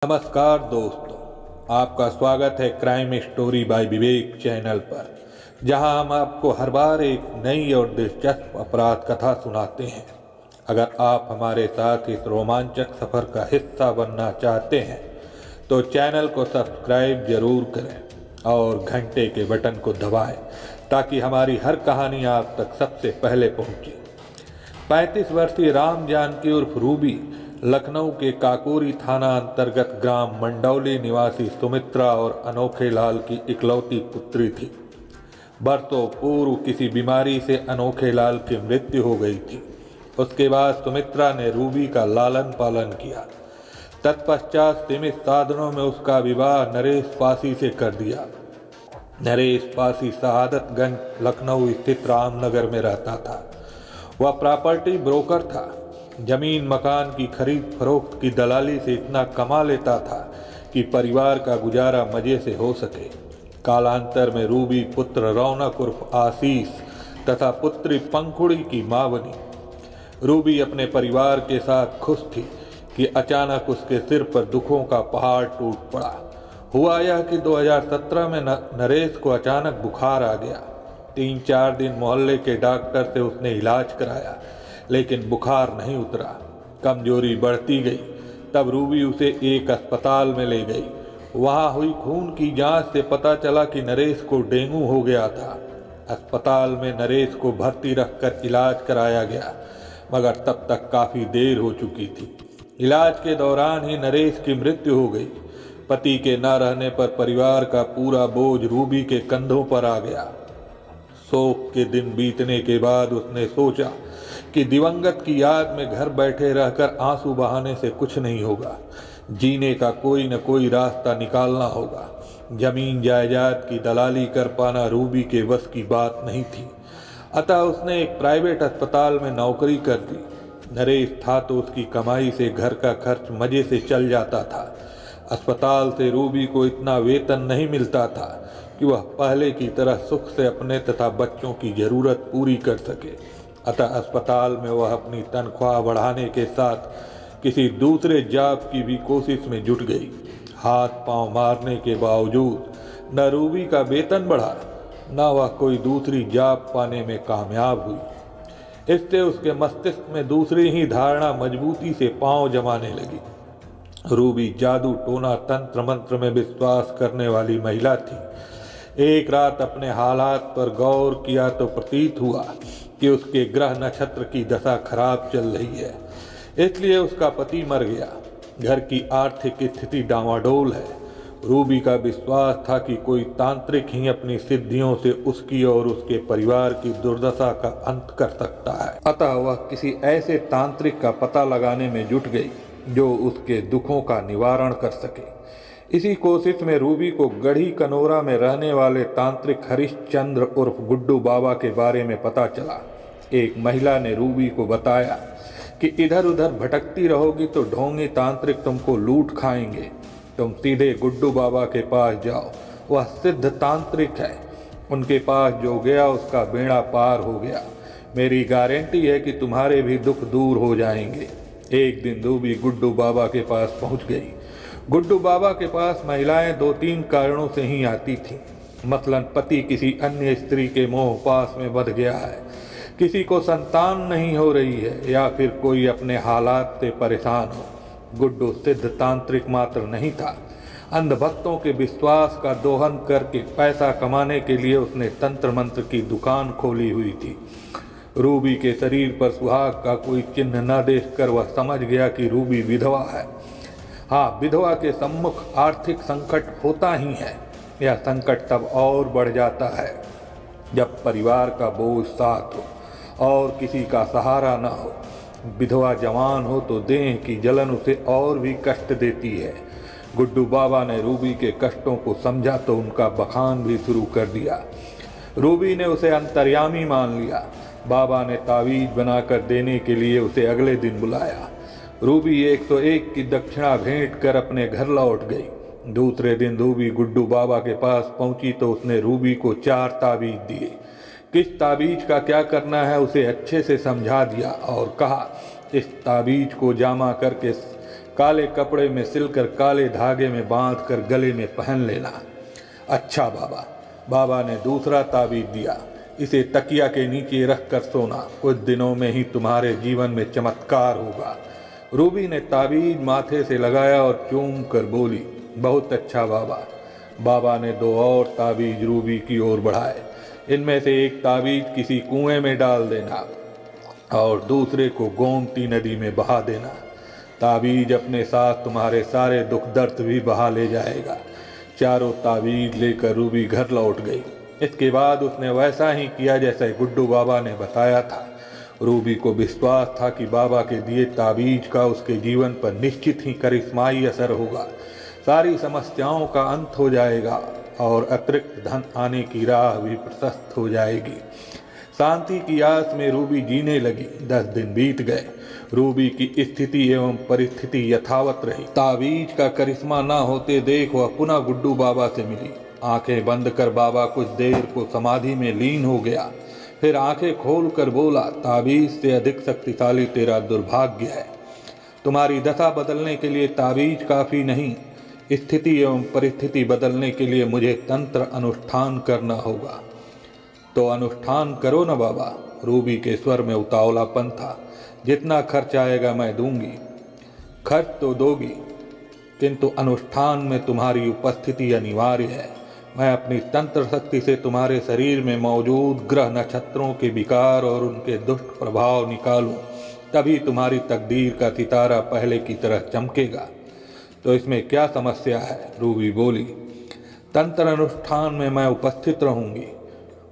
नमस्कार दोस्तों, आपका स्वागत है crime story by Vivek channel पर, जहां हम आपको हर बार एक नई और दिलचस्प अपराध कथा सुनाते हैं। अगर आप हमारे साथ इस रोमांचक सफ़र का हिस्सा बनना चाहते हैं तो चैनल को सब्सक्राइब जरूर करें और घंटे के बटन को दबाएं ताकि हमारी हर कहानी आप तक सबसे पहले पहुंचे। 35 वर्षीय राम जानकी उर्फ रूबी लखनऊ के काकोरी थाना अंतर्गत ग्राम मंडौली निवासी सुमित्रा और अनोखे लाल की इकलौती पुत्री थी। बरसों पूर्व किसी बीमारी से अनोखे लाल की मृत्यु हो गई थी। उसके बाद सुमित्रा ने रूबी का लालन पालन किया। तत्पश्चात सीमित साधनों में उसका विवाह नरेश पासी से कर दिया। नरेश पासी शहादतगंज लखनऊ स्थित रामनगर में रहता था। वह प्रॉपर्टी ब्रोकर था। जमीन मकान की खरीद फरोख्त की दलाली से इतना कमा लेता था कि परिवार का गुजारा मजे से हो सके। कालांतर में रूबी पुत्र रौनक उर्फ आशीष तथा पुत्री पंखुड़ी की मां बनी। रूबी अपने परिवार के साथ खुश थी कि अचानक उसके सिर पर दुखों का पहाड़ टूट पड़ा। हुआ यह कि 2017 में नरेश को अचानक बुखार आ गया। 3-4 दिन मोहल्ले के डॉक्टर से उसने इलाज कराया, लेकिन बुखार नहीं उतरा। कमजोरी बढ़ती गई। तब रूबी उसे एक अस्पताल में ले गई। वहां हुई खून की जांच से पता चला कि नरेश को डेंगू हो गया था। अस्पताल में नरेश को भर्ती रखकर इलाज कराया गया, मगर तब तक काफ़ी देर हो चुकी थी। इलाज के दौरान ही नरेश की मृत्यु हो गई। पति के न रहने पर परिवार का पूरा बोझ रूबी के कंधों पर आ गया। शोक के दिन बीतने के बाद उसने सोचा कि दिवंगत की याद में घर बैठे रहकर आंसू बहाने से कुछ नहीं होगा। जीने का कोई न कोई रास्ता निकालना होगा। जमीन जायदाद की दलाली कर पाना रूबी के बस की बात नहीं थी। अतः उसने एक प्राइवेट अस्पताल में नौकरी कर दी। नरेश था तो उसकी कमाई से घर का खर्च मजे से चल जाता था। अस्पताल से रूबी को इतना वेतन नहीं मिलता था कि वह पहले की तरह सुख से अपने तथा बच्चों की जरूरत पूरी कर सके। अतः अस्पताल में वह अपनी तनख्वाह बढ़ाने के साथ किसी दूसरे जॉब की भी कोशिश में जुट गई। हाथ पांव मारने के बावजूद न रूबी का वेतन बढ़ा, न वह कोई दूसरी जॉब पाने में कामयाब हुई। इससे उसके मस्तिष्क में दूसरी ही धारणा मजबूती से पांव जमाने लगी। रूबी जादू टोना तंत्र मंत्र में विश्वास करने वाली महिला थी। एक रात अपने हालात पर गौर किया तो प्रतीत हुआ कि उसके ग्रह नक्षत्र की दशा खराब चल रही है, इसलिए उसका पति मर गया। घर की आर्थिक स्थिति डामाडोल है। रूबी का विश्वास था कि कोई तांत्रिक ही अपनी सिद्धियों से उसकी और उसके परिवार की दुर्दशा का अंत कर सकता है। अतः वह किसी ऐसे तांत्रिक का पता लगाने में जुट गई जो उसके दुखों का निवारण कर सके। इसी कोशिश में रूबी को गढ़ी कनोरा में रहने वाले तांत्रिक हरिश्चंद्र उर्फ गुड्डू बाबा के बारे में पता चला। एक महिला ने रूबी को बताया कि इधर उधर भटकती रहोगी तो ढोंगी तांत्रिक तुमको लूट खाएंगे। तुम सीधे गुड्डू बाबा के पास जाओ, वह सिद्ध तांत्रिक है। उनके पास जो गया उसका बेड़ा पार हो गया। मेरी गारंटी है कि तुम्हारे भी दुख दूर हो जाएंगे। एक दिन रूबी गुड्डू बाबा के पास पहुंच गई। गुड्डू बाबा के पास महिलाएं 2-3 कारणों से ही आती थीं। मसलन पति किसी अन्य स्त्री के मोह पास में बंध गया है, किसी को संतान नहीं हो रही है, या फिर कोई अपने हालात से परेशान हो। गुड्डू सिद्ध तांत्रिक मात्र नहीं था। अंधभक्तों के विश्वास का दोहन करके पैसा कमाने के लिए उसने तंत्र मंत्र की दुकान खोली हुई थी। रूबी के शरीर पर सुहाग का कोई चिन्ह न देखकर वह समझ गया कि रूबी विधवा है। हाँ, विधवा के सम्मुख आर्थिक संकट होता ही है। यह संकट तब और बढ़ जाता है जब परिवार का बोझ साथ हो और किसी का सहारा न हो। विधवा जवान हो तो देह की जलन उसे और भी कष्ट देती है। गुड्डू बाबा ने रूबी के कष्टों को समझा तो उनका बखान भी शुरू कर दिया। रूबी ने उसे अंतर्यामी मान लिया। बाबा ने तावीज बनाकर देने के लिए उसे अगले दिन बुलाया। रूबी 101 की दक्षिणा भेंट कर अपने घर लौट गई। दूसरे दिन रूबी गुड्डू बाबा के पास पहुंची तो उसने रूबी को 4 ताबीज दिए। किस ताबीज का क्या करना है उसे अच्छे से समझा दिया और कहा, इस ताबीज को जामा करके काले कपड़े में सिलकर काले धागे में बांधकर गले में पहन लेना। अच्छा बाबा। बाबा ने दूसरा ताबीज दिया, इसे तकिया के नीचे रखकर सोना, कुछ दिनों में ही तुम्हारे जीवन में चमत्कार होगा। रूबी ने ताबीज माथे से लगाया और चूम कर बोली, बहुत अच्छा बाबा। बाबा ने 2 और ताबीज रूबी की ओर बढ़ाए। इनमें से एक ताबीज किसी कुएं में डाल देना और दूसरे को गोमती नदी में बहा देना। ताबीज अपने साथ तुम्हारे सारे दुख दर्द भी बहा ले जाएगा। चारों ताबीज लेकर रूबी घर लौट गई। इसके बाद उसने वैसा ही किया जैसे गुड्डू बाबा ने बताया था। रूबी को विश्वास था कि बाबा के दिए ताबीज का उसके जीवन पर निश्चित ही करिश्माई असर होगा। सारी समस्याओं का अंत हो जाएगा और अतिरिक्त धन आने की राह भी प्रशस्त हो जाएगी। शांति की आस में रूबी जीने लगी। 10 दिन बीत गए। रूबी की स्थिति एवं परिस्थिति यथावत रही। ताबीज का करिश्मा न होते देख वह पुनः गुड्डू बाबा से मिली। आंखें बंद कर बाबा कुछ देर को समाधि में लीन हो गया। फिर आंखें खोलकर बोला, ताबीज से अधिक शक्तिशाली तेरा दुर्भाग्य है। तुम्हारी दशा बदलने के लिए ताबीज काफी नहीं, स्थिति एवं परिस्थिति बदलने के लिए मुझे तंत्र अनुष्ठान करना होगा। तो अनुष्ठान करो न बाबा। रूबी के स्वर में उतावलापन था। जितना खर्च आएगा मैं दूंगी। खर्च तो दोगी, किंतु अनुष्ठान में तुम्हारी उपस्थिति अनिवार्य है। मैं अपनी तंत्र शक्ति से तुम्हारे शरीर में मौजूद ग्रह नक्षत्रों के विकार और उनके दुष्ट प्रभाव निकालूं, तभी तुम्हारी तकदीर का सितारा पहले की तरह चमकेगा। तो इसमें क्या समस्या है? रूबी बोली, तंत्र अनुष्ठान में मैं उपस्थित रहूंगी।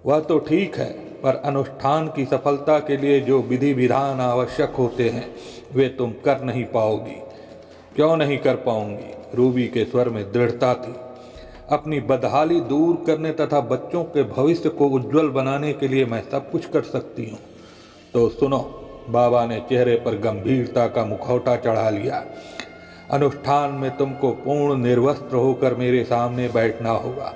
वह तो ठीक है, पर अनुष्ठान की सफलता के लिए जो विधि विधान आवश्यक होते हैं वे तुम कर नहीं पाओगी। क्यों नहीं कर पाऊंगी? रूबी के स्वर में दृढ़ता थी। अपनी बदहाली दूर करने तथा बच्चों के भविष्य को उज्जवल बनाने के लिए मैं सब कुछ कर सकती हूँ। तो सुनो। बाबा ने चेहरे पर गंभीरता का मुखौटा चढ़ा लिया। अनुष्ठान में तुमको पूर्ण निर्वस्त्र होकर मेरे सामने बैठना होगा।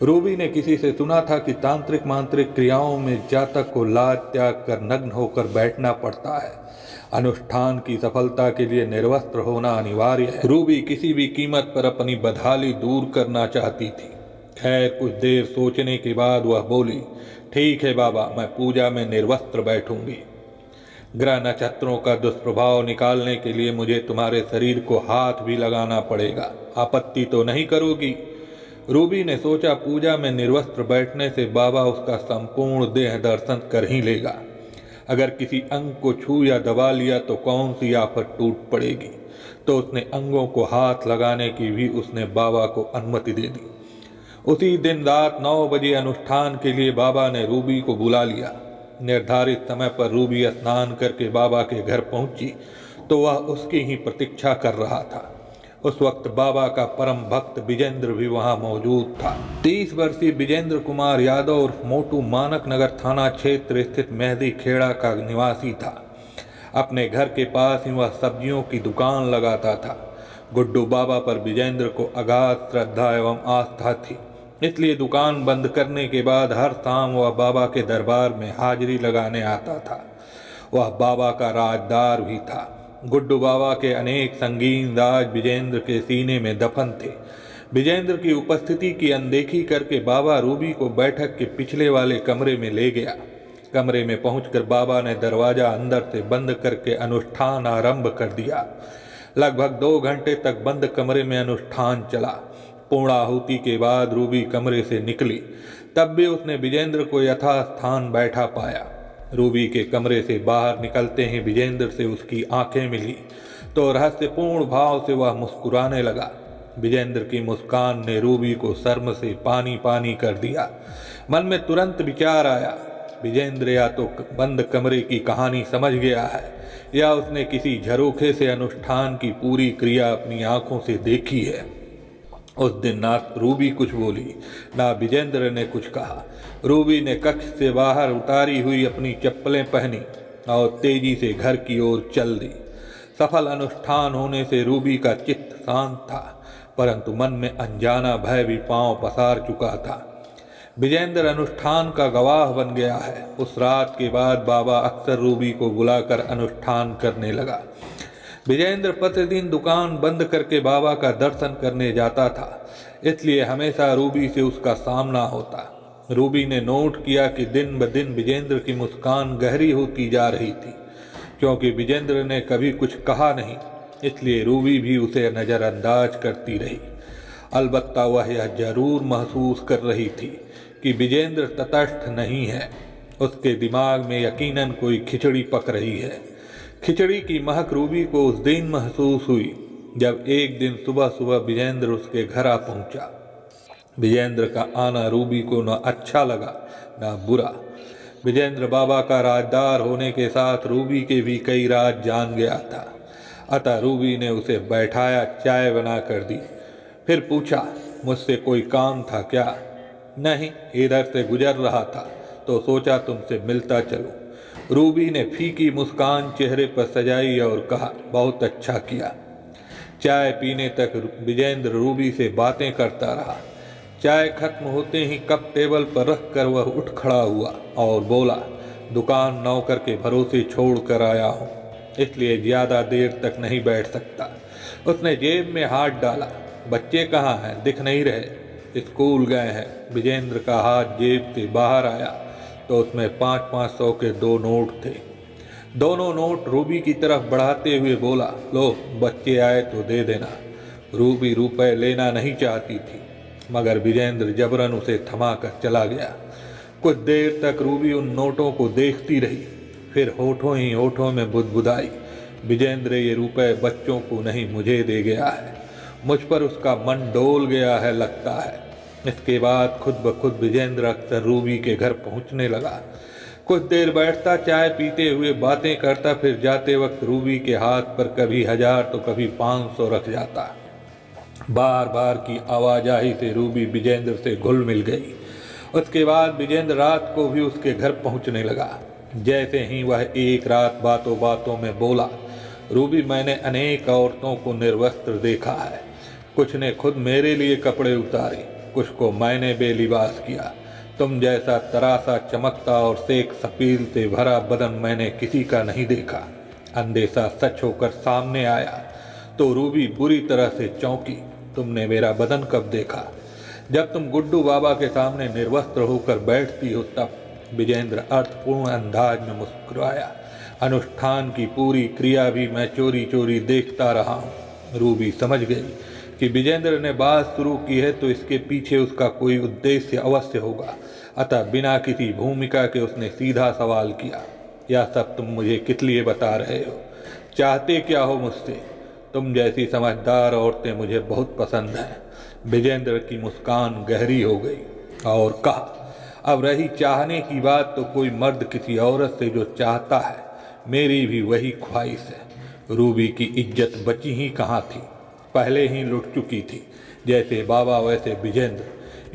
रूबी ने किसी से सुना था कि तांत्रिक मांत्रिक क्रियाओं में जातक को लाज त्याग कर नग्न होकर बैठना पड़ता है। अनुष्ठान की सफलता के लिए निर्वस्त्र होना अनिवार्य है। रूबी किसी भी कीमत पर अपनी बदहाली दूर करना चाहती थी। खैर, कुछ देर सोचने के बाद वह बोली, ठीक है बाबा, मैं पूजा में निर्वस्त्र बैठूंगी। ग्रह नक्षत्रों का दुष्प्रभाव निकालने के लिए मुझे तुम्हारे शरीर को हाथ भी लगाना पड़ेगा। आपत्ति तो नहीं करोगी? रूबी ने सोचा, पूजा में निर्वस्त्र बैठने से बाबा उसका संपूर्ण देह दर्शन कर ही लेगा। अगर किसी अंग को छू या दबा लिया तो कौन सी आफत टूट पड़ेगी। तो उसने अंगों को हाथ लगाने की भी उसने बाबा को अनुमति दे दी। उसी दिन रात 9 बजे अनुष्ठान के लिए बाबा ने रूबी को बुला लिया। निर्धारित समय पर रूबी स्नान करके बाबा के घर पहुंची तो वह उसकी ही प्रतीक्षा कर रहा था। उस वक्त बाबा का परम भक्त विजेंद्र भी वहां मौजूद था। 30 वर्षीय विजेंद्र कुमार यादव उर्फ मोटू मानक नगर थाना क्षेत्र स्थित मेहदी खेड़ा का निवासी था। अपने घर के पास ही वह सब्जियों की दुकान लगाता था। गुड्डू बाबा पर विजेंद्र को अगाध श्रद्धा एवं आस्था थी, इसलिए दुकान बंद करने के बाद हर शाम वह बाबा के दरबार में हाजिरी लगाने आता था। वह बाबा का राजदार भी था। गुड्डू बाबा के अनेक संगीन राज विजेंद्र के सीने में दफन थे। विजेंद्र की उपस्थिति की अनदेखी करके बाबा रूबी को बैठक के पिछले वाले कमरे में ले गया। कमरे में पहुंचकर बाबा ने दरवाजा अंदर से बंद करके अनुष्ठान आरंभ कर दिया। लगभग 2 घंटे तक बंद कमरे में अनुष्ठान चला। पूर्णाहुति के बाद रूबी कमरे से निकली, तब भी उसने विजेंद्र को यथास्थान बैठा पाया। रूबी के कमरे से बाहर निकलते ही विजेंद्र से उसकी आंखें मिली तो रहस्यपूर्ण भाव से वह मुस्कुराने लगा। विजेंद्र की मुस्कान ने रूबी को शर्म से पानी पानी कर दिया। मन में तुरंत विचार आया, विजेंद्र या तो बंद कमरे की कहानी समझ गया है या उसने किसी झरोखे से अनुष्ठान की पूरी क्रिया अपनी आंखों से देखी है। उस दिन ना रूबी कुछ बोली, ना विजेंद्र ने कुछ कहा। रूबी ने कक्ष से बाहर उतारी हुई अपनी चप्पलें पहनी और तेजी से घर की ओर चल दी। सफल अनुष्ठान होने से रूबी का चित्त शांत था, परंतु मन में अनजाना भय भी पांव पसार चुका था। विजेंद्र अनुष्ठान का गवाह बन गया है। उस रात के बाद बाबा अक्सर रूबी को बुलाकर अनुष्ठान करने लगा। विजेंद्र प्रतिदिन दुकान बंद करके बाबा का दर्शन करने जाता था, इसलिए हमेशा रूबी से उसका सामना होता। रूबी ने नोट किया कि दिन ब दिन विजेंद्र की मुस्कान गहरी होती जा रही थी। क्योंकि विजेंद्र ने कभी कुछ कहा नहीं, इसलिए रूबी भी उसे नज़रअंदाज करती रही। अलबत्ता वह यह जरूर महसूस कर रही थी कि विजेंद्र तटस्थ नहीं है। उसके दिमाग में यकीनन कोई खिचड़ी पक रही है। खिचड़ी की महक रूबी को उस दिन महसूस हुई जब एक दिन सुबह सुबह विजेंद्र उसके घर आ पहुंचा। विजेंद्र का आना रूबी को न अच्छा लगा न बुरा। विजेंद्र बाबा का राजदार होने के साथ रूबी के भी कई राज जान गया था। अतः रूबी ने उसे बैठाया, चाय बना कर दी। फिर पूछा, मुझसे कोई काम था क्या? नहीं, इधर से गुजर रहा था तो सोचा तुमसे मिलता चलूं। रूबी ने फीकी मुस्कान चेहरे पर सजाई और कहा, बहुत अच्छा किया। चाय पीने तक विजेंद्र रूबी से बातें करता रहा। चाय खत्म होते ही कप टेबल पर रख कर वह उठ खड़ा हुआ और बोला, दुकान नौकर के भरोसे छोड़ कर आया हूँ, इसलिए ज़्यादा देर तक नहीं बैठ सकता। उसने जेब में हाथ डाला। बच्चे कहाँ हैं? दिख नहीं रहे। स्कूल गए हैं। विजेंद्र का हाथ जेब से बाहर आया तो उसमें 500-500 के 2 नोट थे। दोनों नोट रूबी की तरफ बढ़ाते हुए बोला, लो, बच्चे आए तो दे देना। रूबी रुपए लेना नहीं चाहती थी, मगर विजेंद्र जबरन उसे थमा कर चला गया। कुछ देर तक रूबी उन नोटों को देखती रही, फिर होठों ही होठों में बुदबुदाई, विजेंद्र ये रुपए बच्चों को नहीं मुझे दे गया है। मुझ पर उसका मन डोल गया है लगता है। इसके बाद खुद ब खुद विजेंद्र अक्सर रूबी के घर पहुंचने लगा। कुछ देर बैठता, चाय पीते हुए बातें करता, फिर जाते वक्त रूबी के हाथ पर कभी 1000 तो कभी 500 रख जाता। बार बार की आवाजाही से रूबी विजेंद्र से घुल मिल गई। उसके बाद विजेंद्र रात को भी उसके घर पहुंचने लगा। जैसे ही वह एक रात बातों बातों में बोला, रूबी, मैंने अनेक औरतों को निर्वस्त्र देखा है। कुछ ने खुद मेरे लिए कपड़े उतारे, कुछ को मैंने बेलिबास किया। तुम जैसा तरासा, चमकता और सेक सपील से भरा बदन मैंने किसी का नहीं देखा। अंदेशा सच होकर सामने आया तो रूबी बुरी तरह से चौंकी। तुमने मेरा बदन कब देखा? जब तुम गुड्डू बाबा के सामने निर्वस्त्र होकर बैठती हो तब। विजेंद्र अर्थपूर्ण अंदाज में मुस्कुराया। अनुष्ठान की पूरी क्रिया भी मैं चोरी चोरी देखता रहा हूँ। रूबी समझ गई कि विजेंद्र ने बात शुरू की है तो इसके पीछे उसका कोई उद्देश्य अवश्य होगा। अतः बिना किसी भूमिका के उसने सीधा सवाल किया, यह सब तुम मुझे किस लिए बता रहे हो? चाहते क्या हो मुझसे? तुम जैसी समझदार औरतें मुझे बहुत पसंद हैं। विजेंद्र की मुस्कान गहरी हो गई और कहा, अब रही चाहने की बात तो कोई मर्द किसी औरत से जो चाहता है, मेरी भी वही ख्वाहिश है। रूबी की इज्जत बची ही कहाँ थी, पहले ही लुट चुकी थी। जैसे बाबा वैसे विजेंद्र।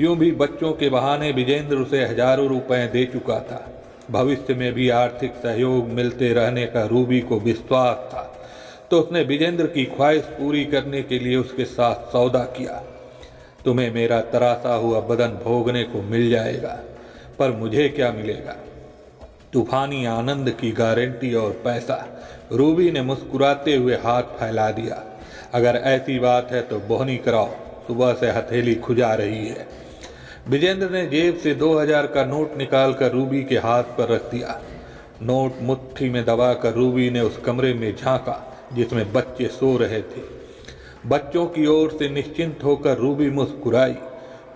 यूं भी बच्चों के बहाने विजेंद्र उसे हजारों रुपए दे चुका था। भविष्य में भी आर्थिक सहयोग मिलते रहने का रूबी को विश्वास था, तो उसने विजेंद्र की ख्वाहिश पूरी करने के लिए उसके साथ सौदा किया। तुम्हें मेरा तरासा हुआ बदन भोगने को मिल जाएगा, पर मुझे क्या मिलेगा? तूफानी आनंद की गारंटी और पैसा। रूबी ने मुस्कुराते हुए हाथ फैला दिया। अगर ऐसी बात है तो बोहनी कराओ, सुबह से हथेली खुजा रही है। विजेंद्र ने जेब से 2000 का नोट निकालकर रूबी के हाथ पर रख दिया। नोट मुट्ठी में दबाकर रूबी ने उस कमरे में झांका जिसमें बच्चे सो रहे थे। बच्चों की ओर से निश्चिंत होकर रूबी मुस्कुराई।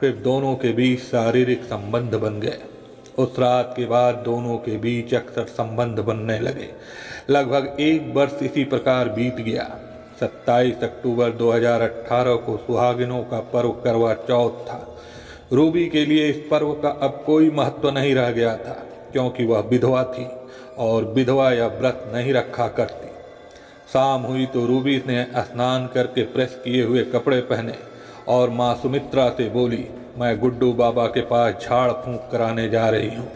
फिर दोनों के बीच शारीरिक संबंध बन गए। उस रात के बाद दोनों के बीच अक्सर संबंध बनने लगे। लगभग 1 वर्ष इसी प्रकार बीत गया। 27 अक्टूबर 2018 को सुहागिनों का पर्व करवा चौथ था। रूबी के लिए इस पर्व का अब कोई महत्व नहीं रह गया था, क्योंकि वह विधवा थी और विधवा यह व्रत नहीं रखा करती। शाम हुई तो रूबी ने स्नान करके प्रेस किए हुए कपड़े पहने और माँ सुमित्रा से बोली, मैं गुड्डू बाबा के पास झाड़ फूंक कराने जा रही हूँ।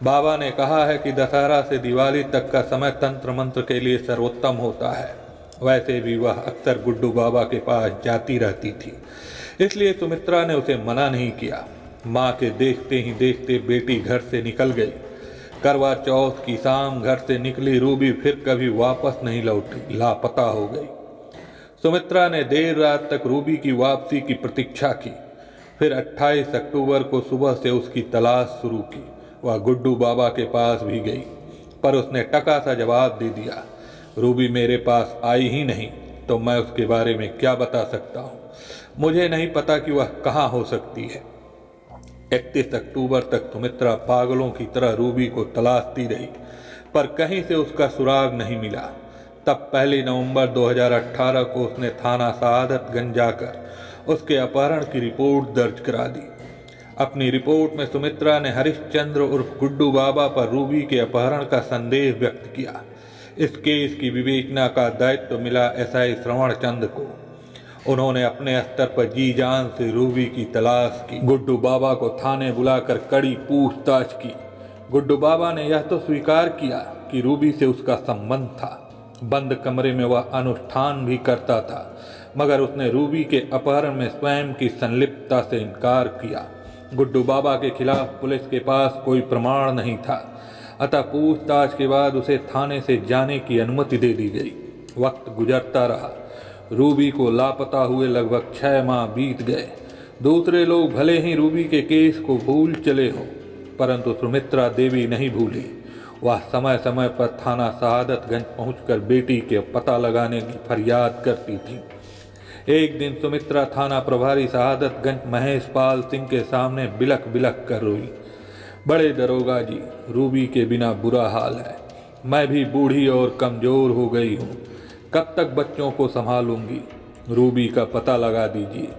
बाबा ने कहा है कि दशहरा से दिवाली तक का समय तंत्र मंत्र के लिए सर्वोत्तम होता है। वैसे भी वह अक्सर गुड्डू बाबा के पास जाती रहती थी, इसलिए सुमित्रा ने उसे मना नहीं किया। माँ के देखते ही देखते बेटी घर से निकल गई। करवा चौथ की शाम घर से निकली रूबी फिर कभी वापस नहीं लौटी, लापता हो गई। सुमित्रा ने देर रात तक रूबी की वापसी की प्रतीक्षा की। फिर 28 अक्टूबर को सुबह से उसकी तलाश शुरू की। वह गुड्डू बाबा के पास भी गई, पर उसने टका सा जवाब दे दिया, रूबी मेरे पास आई ही नहीं तो मैं उसके बारे में क्या बता सकता हूँ। मुझे नहीं पता कि वह कहाँ हो सकती है। 31 अक्टूबर तक सुमित्रा पागलों की तरह रूबी को तलाशती रही, पर कहीं से उसका सुराग नहीं मिला। तब 1 नवंबर 2018 को उसने थाना सआदतगंज जाकर उसके अपहरण की रिपोर्ट दर्ज करा दी। अपनी रिपोर्ट में सुमित्रा ने हरिश्चंद्र उर्फ गुड्डू बाबा पर रूबी के अपहरण का संदेह व्यक्त किया। इस केस की विवेचना का दायित्व मिला एसआई श्रवण चंद को। उन्होंने अपने स्तर पर जी जान से रूबी की तलाश की। गुड्डू बाबा को थाने बुलाकर कड़ी पूछताछ की। गुड्डू बाबा ने यह तो स्वीकार किया कि रूबी से उसका संबंध था। बंद कमरे में वह अनुष्ठान भी करता था, मगर उसने रूबी के अपहरण में स्वयं की संलिप्तता से इनकार किया। गुड्डू बाबा के खिलाफ पुलिस के पास कोई प्रमाण नहीं था, अतः पूछताछ के बाद उसे थाने से जाने की अनुमति दे दी गई। वक्त गुजरता रहा। रूबी को लापता हुए लगभग 6 माह बीत गए। दूसरे लोग भले ही रूबी के केस को भूल चले हों, परंतु सुमित्रा देवी नहीं भूली। वह समय समय पर थाना सआदतगंज पहुंचकर बेटी के पता लगाने की फरियाद करती थी। एक दिन सुमित्रा थाना प्रभारी सआदतगंज महेश पाल सिंह के सामने बिलख बिलख कर रोई। बड़े दरोगा जी, रूबी के बिना बुरा हाल है। मैं भी बूढ़ी और कमज़ोर हो गई हूँ। कब तक बच्चों को संभालूंगी? रूबी का पता लगा दीजिए,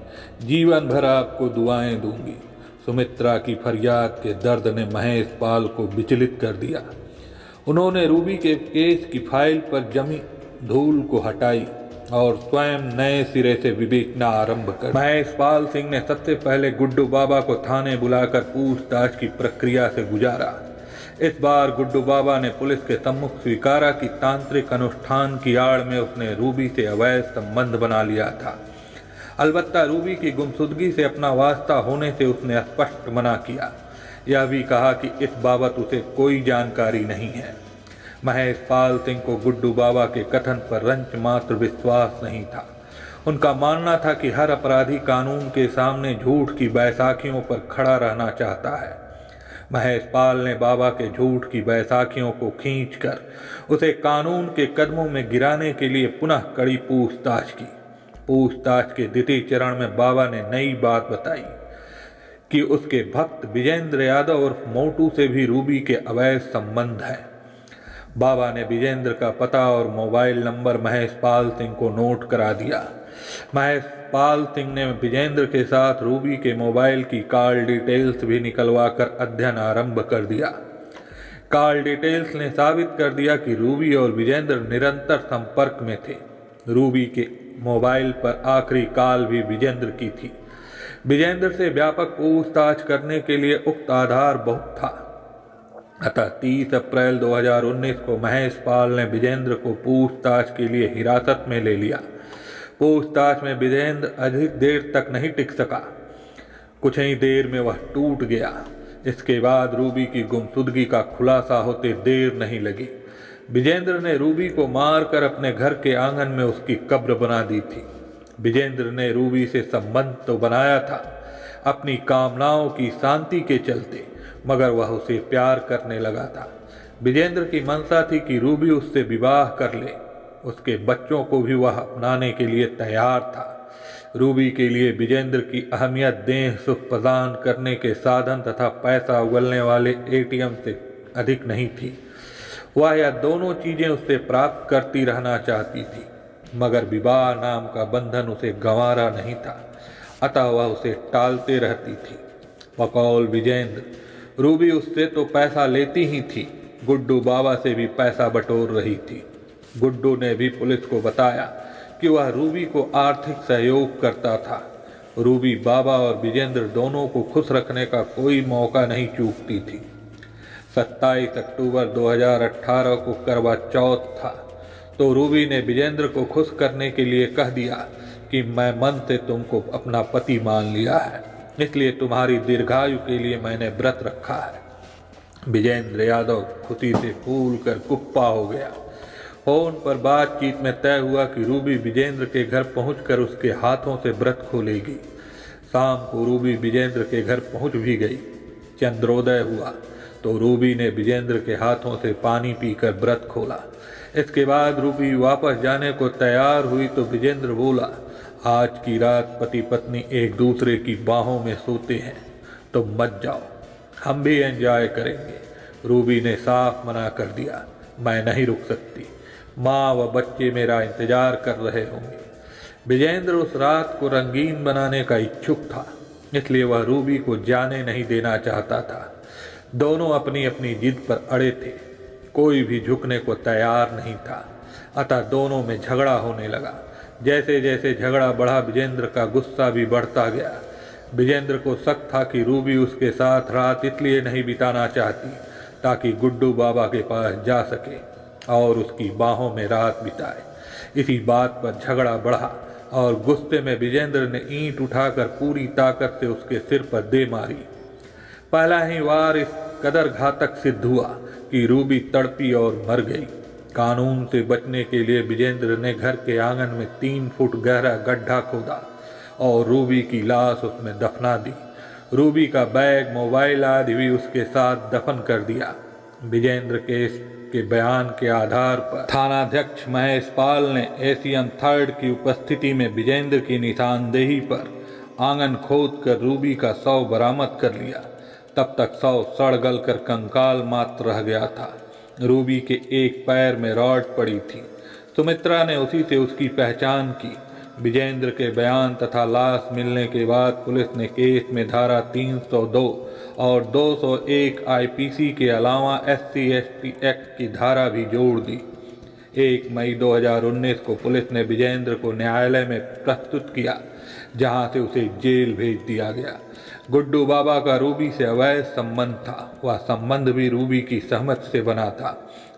जीवन भर आपको दुआएं दूंगी। सुमित्रा की फरियाद के दर्द ने महेश पाल को विचलित कर दिया। उन्होंने रूबी के केस की फाइल पर जमी धूल को हटाई और स्वयं नए सिरे से विवेचना आरंभ कर। महेश पाल सिंह ने सबसे पहले गुड्डू बाबा को थाने बुलाकर पूछताछ की प्रक्रिया से गुजारा। इस बार गुड्डू बाबा ने पुलिस के सम्मुख स्वीकारा कि तांत्रिक अनुष्ठान की आड़ में उसने रूबी से अवैध संबंध बना लिया था। अलबत्ता रूबी की गुमशुदगी से अपना वास्ता होने से उसने स्पष्ट मना किया। यह भी कहा कि इस बाबत उसे कोई जानकारी नहीं है। महेश पाल सिंह को गुड्डू बाबा के कथन पर रंच मात्र विश्वास नहीं था। उनका मानना था कि हर अपराधी कानून के सामने झूठ की बैसाखियों पर खड़ा रहना चाहता है। महेश पाल ने बाबा के झूठ की बैसाखियों को खींचकर उसे कानून के कदमों में गिराने के लिए पुनः कड़ी पूछताछ की। पूछताछ के द्वितीय चरण में बाबा ने नई बात बताई कि उसके भक्त विजेंद्र यादव और मोटू से भी रूबी के अवैध संबंध हैं। बाबा ने विजेंद्र का पता और मोबाइल नंबर महेश पाल सिंह को नोट करा दिया। महेश पाल सिंह ने विजेंद्र के साथ रूबी के मोबाइल की कॉल डिटेल्स भी निकलवाकर अध्ययन आरंभ कर दिया। कॉल डिटेल्स ने साबित कर दिया कि रूबी और विजेंद्र निरंतर संपर्क में थे। रूबी के मोबाइल पर आखिरी कॉल भी विजेंद्र की थी। विजेंद्र से व्यापक पूछताछ करने के लिए उक्त आधार बहुत था। अतः 30 अप्रैल 2019 को महेश पाल ने विजेंद्र को पूछताछ के लिए हिरासत में ले लिया। पूछताछ में विजेंद्र अधिक देर तक नहीं टिक सका। कुछ ही देर में वह टूट गया। इसके बाद रूबी की गुमशुदगी का खुलासा होते देर नहीं लगी। विजेंद्र ने रूबी को मारकर अपने घर के आंगन में उसकी कब्र बना दी थी। विजेंद्र ने रूबी से संबंध तो बनाया था अपनी कामनाओं की शांति के चलते, मगर वह उसे प्यार करने लगा था। विजेंद्र की मंशा थी कि रूबी उससे विवाह कर ले। उसके बच्चों को भी वह अपनाने के लिए तैयार था। रूबी के लिए विजेंद्र की अहमियत देह सुख प्रदान करने के साधन तथा पैसा उगलने वाले एटीएम से अधिक नहीं थी। वह यह दोनों चीज़ें उससे प्राप्त करती रहना चाहती थी, मगर विवाह नाम का बंधन उसे गंवारा नहीं था, अतः वह उसे टालते रहती थी। बकौल विजेंद्र, रूबी उससे तो पैसा लेती ही थी, गुड्डू बाबा से भी पैसा बटोर रही थी। गुड्डू ने भी पुलिस को बताया कि वह रूबी को आर्थिक सहयोग करता था। रूबी बाबा और विजेंद्र दोनों को खुश रखने का कोई मौका नहीं चूकती थी। 27 अक्टूबर 2018 को करवा चौथ था, तो रूबी ने विजेंद्र को खुश करने के लिए कह दिया कि मैं मन से तुमको अपना पति मान लिया है, इसलिए तुम्हारी दीर्घायु के लिए मैंने व्रत रखा है। विजेंद्र यादव खुशी से फूल कर कुप्पा हो गया। फोन पर बातचीत में तय हुआ कि रूबी विजेंद्र के घर पहुंचकर उसके हाथों से व्रत खोलेगी। शाम को रूबी विजेंद्र के घर पहुंच भी गई। चंद्रोदय हुआ तो रूबी ने विजेंद्र के हाथों से पानी पीकर व्रत खोला। इसके बाद रूबी वापस जाने को तैयार हुई तो विजेंद्र बोला, आज की रात पति पत्नी एक दूसरे की बाहों में सोते हैं, तो मत जाओ, हम भी एंजॉय करेंगे। रूबी ने साफ मना कर दिया, मैं नहीं रुक सकती, माँ व बच्चे मेरा इंतजार कर रहे होंगे। विजेंद्र उस रात को रंगीन बनाने का इच्छुक था, इसलिए वह रूबी को जाने नहीं देना चाहता था। दोनों अपनी अपनी जिद पर अड़े थे, कोई भी झुकने को तैयार नहीं था। अतः दोनों में झगड़ा होने लगा। जैसे जैसे झगड़ा बढ़ा, विजेंद्र का गुस्सा भी बढ़ता गया। विजेंद्र को शक था कि रूबी उसके साथ रात इसलिए नहीं बिताना चाहती ताकि गुड्डू बाबा के पास जा सके और उसकी बाहों में रात बिताए। इसी बात पर झगड़ा बढ़ा और गुस्से में विजेंद्र ने ईंट उठाकर पूरी ताकत से उसके सिर पर दे मारी। पहला ही वार इस कदर घातक सिद्ध हुआ कि रूबी तड़पी और मर गई। कानून से बचने के लिए विजेंद्र ने घर के आंगन में 3 फुट गहरा गड्ढा खोदा और रूबी की लाश उसमें दफना दी। रूबी का बैग, मोबाइल आदि भी उसके साथ दफन कर दिया। विजेंद्र के बयान के आधार पर थानाध्यक्ष महेश पाल ने एसीएम 3 की उपस्थिति में विजेंद्र की निशानदेही पर आंगन खोदकर रूबी का शव बरामद कर लिया। तब तक शव सड़ गल कर कंकाल मात्र रह गया था। रूबी के एक पैर में रॉड पड़ी थी। सुमित्रा ने उसी से उसकी पहचान की। विजेंद्र के बयान तथा लाश मिलने के बाद पुलिस ने केस में धारा 302 और 201 आईपीसी के अलावा SC/ST एक्ट की धारा भी जोड़ दी। 1 मई 2019 को पुलिस ने विजेंद्र को न्यायालय में प्रस्तुत किया, जहां से उसे जेल भेज दिया गया। गुड्डू बाबा का रूबी से अवैध संबंध था। वह संबंध भी रूबी की सहमति से बना था।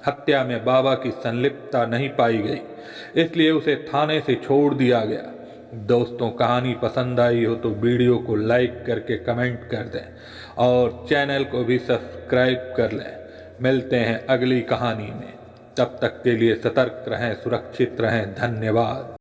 हत्या में बाबा की संलिप्तता नहीं पाई गई, इसलिए उसे थाने से छोड़ दिया गया। दोस्तों, कहानी पसंद आई हो तो वीडियो को लाइक करके कमेंट कर दें और चैनल को भी सब्सक्राइब कर लें। मिलते हैं अगली कहानी में, तब तक के लिए सतर्क रहें, सुरक्षित रहें। धन्यवाद।